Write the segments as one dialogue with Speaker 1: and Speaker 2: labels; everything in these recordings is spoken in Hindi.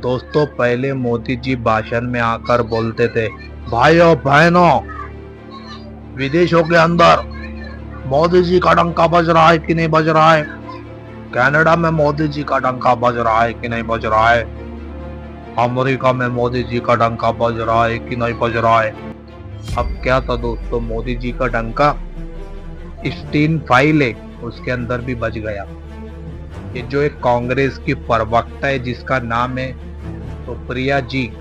Speaker 1: दोस्तों, पहले मोदी जी भाषण में आकर बोलते थे, भाइयों बहनों, विदेशों के अंदर मोदी जी का डंका बज रहा है कि नहीं बज रहा है। कनाडा में मोदी जी का डंका बज रहा है कि नहीं बज रहा है। अमेरिका में मोदी जी का डंका बज रहा है कि नहीं बज रहा है। अब क्या था दोस्तों, मोदी जी का डंका स्टीन फाइल है उसके अंदर भी बज गया। ये जो एक कांग्रेस की प्रवक्ता है जिसका नाम है सुप्रिया जी,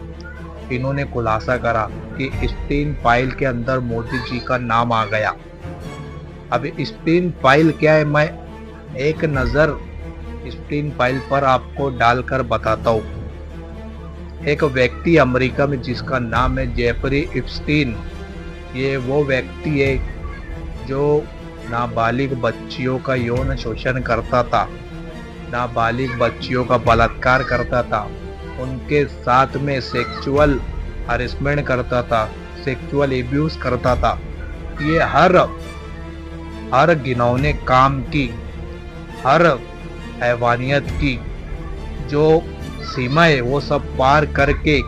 Speaker 1: इन्होंने खुलासा करा कि स्टीन फाइल के अंदर मोदी जी का नाम आ गया। अब स्टीन फाइल क्या है, मैं एक नज़र स्टीन फाइल पर आपको डालकर बताता हूँ। एक व्यक्ति अमेरिका में जिसका नाम है जेफरी एप्स्टीन, ये वो व्यक्ति है जो नाबालिग बच्चियों का यौन शोषण करता था, नाबालिग बच्चियों का बलात्कार करता था, उनके साथ में सेक्सुअल हरेसमेंट करता था, सेक्सुअल एब्यूज करता था। ये हर घिनौने काम की, हर हैवानियत की जो सीमा है वो सब पार करके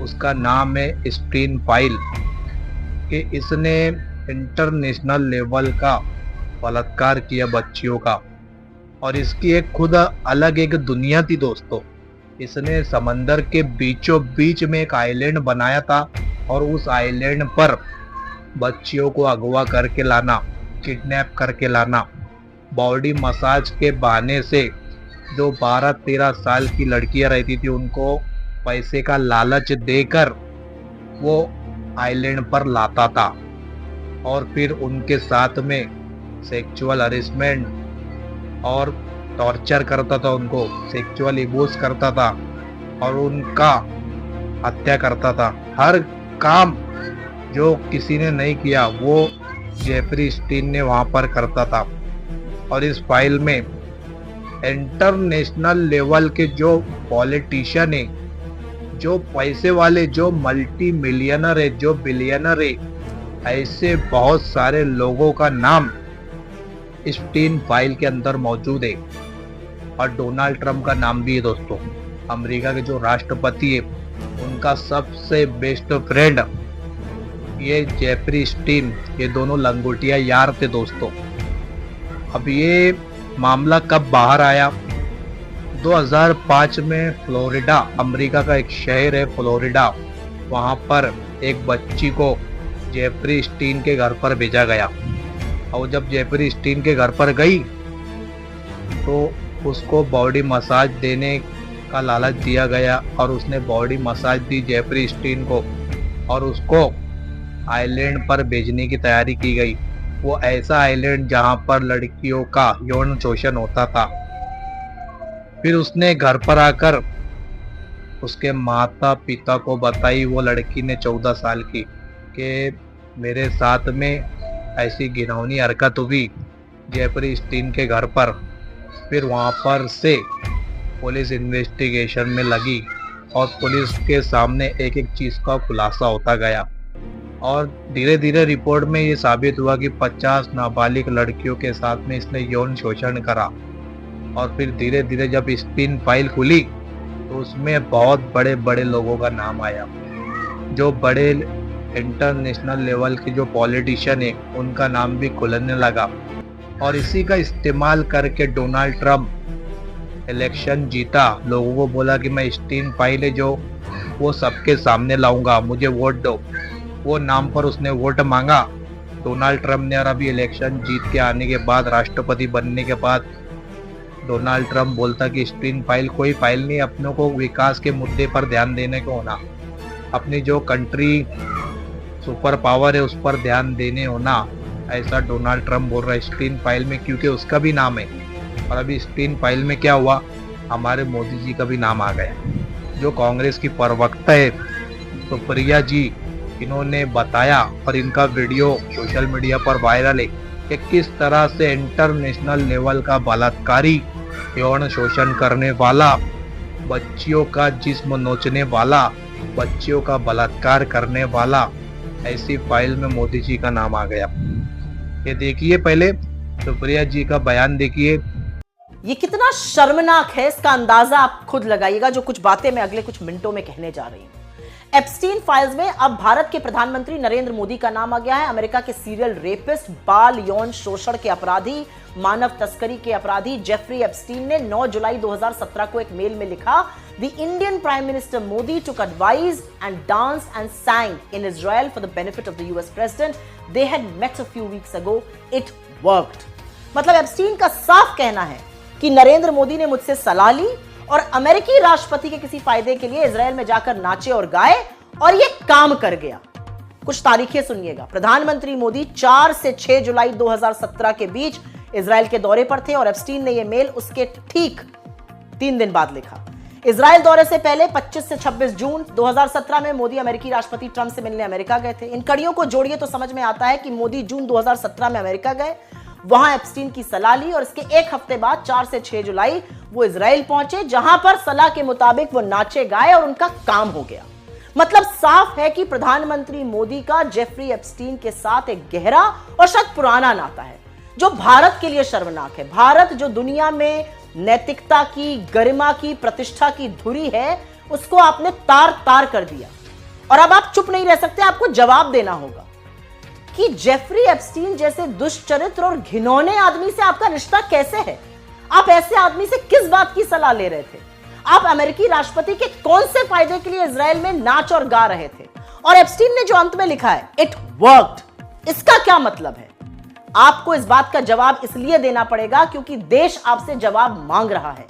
Speaker 1: उसका नाम है स्टीन फाइल, कि इसने इंटरनेशनल लेवल का बलात्कार किया बच्चियों का। और इसकी एक खुद अलग एक दुनिया थी दोस्तों। इसने समंदर के बीचों बीच में एक आइलैंड बनाया था और उस आइलैंड पर बच्चियों को अगवा करके लाना, किडनैप करके लाना, बॉडी मसाज के बहाने से जो 12-13 साल की लड़कियां रहती थी उनको पैसे का लालच देकर वो आइलैंड पर लाता था और फिर उनके साथ में सेक्सुअल हरेसमेंट और टॉर्चर करता था, उनको सेक्सुअल एब्यूज करता था और उनका हत्या करता था। हर काम जो किसी ने नहीं किया वो जेफरी स्टीन ने वहां पर करता था। और इस फाइल में इंटरनेशनल लेवल के जो पॉलिटिशियन है, जो पैसे वाले, जो मल्टी मिलियनर है, जो बिलियनर है, ऐसे बहुत सारे लोगों का नाम स्टीन फाइल के अंदर मौजूद है। और डोनाल्ड ट्रंप का नाम भी है दोस्तों। अमेरिका के जो राष्ट्रपति है उनका सबसे बेस्ट फ्रेंड ये जेफरी स्टीन, ये दोनों लंगोटिया यार थे दोस्तों। अब ये मामला कब बाहर आया? 2005 में फ्लोरिडा, अमेरिका का एक शहर है फ्लोरिडा, वहां पर एक बच्ची को जेफरी स्टीन के घर पर भेजा गया। और जब जेफरी स्टीन के घर पर गई तो उसको बॉडी मसाज देने का लालच दिया गया और उसने बॉडी मसाज दी जेफरी स्टीन को और उसको आइलैंड पर भेजने की तैयारी की गई। वो ऐसा आइलैंड जहां पर लड़कियों का यौन शोषण होता था। फिर उसने घर पर आकर उसके माता पिता को बताई, वो लड़की ने 14 साल की, कि मेरे साथ में ऐसी घिनौनी हरकत हुई जेफरी स्टीन के घर पर। फिर वहाँ पर से पुलिस इन्वेस्टिगेशन में लगी और पुलिस के सामने एक एक चीज़ का खुलासा होता गया और धीरे धीरे रिपोर्ट में ये साबित हुआ कि 50 नाबालिग लड़कियों के साथ में इसने यौन शोषण करा। और फिर धीरे धीरे जब स्टीन फाइल खुली तो उसमें बहुत बड़े बड़े लोगों का नाम आया, जो बड़े इंटरनेशनल लेवल के जो पॉलिटिशियन है उनका नाम भी खुलने लगा। और इसी का इस्तेमाल करके डोनाल्ड ट्रंप इलेक्शन जीता। लोगों को बोला कि मैं स्टीन फाइल है जो वो सबके सामने लाऊंगा, मुझे वोट दो। वो नाम पर उसने वोट मांगा डोनाल्ड ट्रंप ने। और अभी इलेक्शन जीत के आने के बाद, राष्ट्रपति बनने के बाद, डोनाल्ड ट्रंप बोलता कि स्टीन फाइल कोई फाइल नहीं, अपनों को विकास के मुद्दे पर ध्यान देने को होना, अपनी जो कंट्री सुपर पावर है उस पर ध्यान देने होना, ऐसा डोनाल्ड ट्रंप बोल रहा है स्टीन फाइल में, क्योंकि उसका भी नाम है। और अभी स्टीन फाइल में क्या हुआ, हमारे मोदी जी का भी नाम आ गया। जो कांग्रेस की प्रवक्ता है सुप्रिया जी, इन्होंने बताया और इनका वीडियो सोशल मीडिया पर वायरल है कि किस तरह से इंटरनेशनल लेवल का बलात्कारी, यौन शोषण करने वाला, बच्चियों का जिस्म नोचने वाला, बच्चियों का बलात्कार करने वाला, ऐसी फाइल में मोदी जी का नाम आ गया। ये देखिए, पहले सुप्रिया जी का बयान देखिए।
Speaker 2: ये कितना शर्मनाक है, इसका अंदाजा आप खुद लगाइएगा, जो कुछ बातें मैं अगले कुछ मिनटों में कहने जा रही हूं। एप्स्टीन फाइल्स में अब भारत के प्रधानमंत्री नरेंद्र मोदी का नाम आ गया है। अमेरिका के सीरियल रेपिस्ट, बाल यौन शोषण के अपराधी, मानव तस्करी के अपराधी जेफरी एप्स्टीन ने 9 जुलाई 2017 को एक मेल में लिखा, the Indian prime minister Modi took advice and dance and sang in Israel for the benefit of the US president. They had met a few weeks ago. It worked. मतलब एप्स्टीन का साफ कहना है कि नरेंद्र मोदी ने मुझसे सलाह ली और अमेरिकी राष्ट्रपति के किसी फायदे के लिए इजराइल में जाकर नाचे और गाए और यह काम कर गया। कुछ तारीखें सुनिएगा। प्रधानमंत्री मोदी 4 से 6 जुलाई 2017 के बीच इजराइल के दौरे पर थे और एप्स्टीन ने यह मेल उसके ठीक 3 दिन बाद लिखा। इजराइल दौरे से पहले 25 से 26 जून 2017 में मोदी अमेरिकी राष्ट्रपति ट्रंप से मिलने अमेरिका गए थे। इन कड़ियों को जोड़िए तो समझ में आता है कि मोदी जून 2017 में अमेरिका गए, वहां एप्स्टीन की सलाह ली और इसके एक हफ्ते बाद 4 से 6 जुलाई वो इजराइल पहुंचे, जहां पर सलाह के मुताबिक वो नाचे गाए और उनका काम हो गया। मतलब साफ है कि प्रधानमंत्री मोदी का जेफरी एप्स्टीन के साथ एक गहरा और शायद पुराना नाता है, जो भारत के लिए शर्मनाक है। भारत जो दुनिया में नैतिकता की, गरिमा की, प्रतिष्ठा की धुरी है, उसको आपने तार तार कर दिया। और अब आप चुप नहीं रह सकते, आपको जवाब देना होगा कि जेफरी एप्स्टीन जैसे दुष्चरित्र और घिनौने आदमी से आपका रिश्ता कैसे है। आप ऐसे आदमी से किस बात की सलाह ले रहे थे? आप अमेरिकी राष्ट्रपति के कौन से फायदे के लिए इजराइल में नाच और गा रहे थे? और एप्स्टीन ने जो अंत में लिखा है, इट वर्क्ड, इसका क्या मतलब है? आपको इस बात का जवाब इसलिए देना पड़ेगा क्योंकि देश आपसे जवाब मांग रहा है।